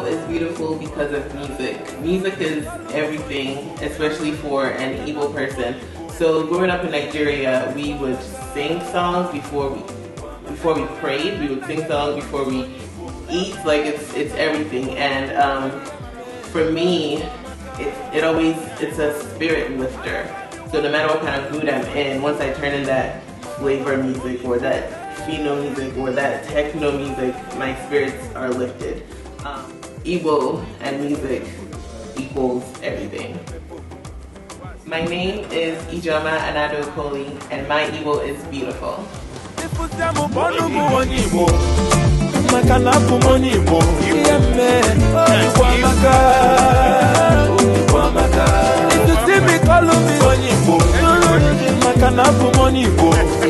Is beautiful because of music. Music is everything, especially for an Igbo person. So growing up in Nigeria, we would sing songs before we prayed. We would sing songs before we eat. Like it's everything. And for me, it's a spirit lifter. So no matter what kind of mood I'm in, once I turn in that flavor music or that Fino music or that techno music, my spirits are lifted. Igbo and music equals everything. My name is Ijeoma and my Igbo is beautiful. If you see me, call me Igbo.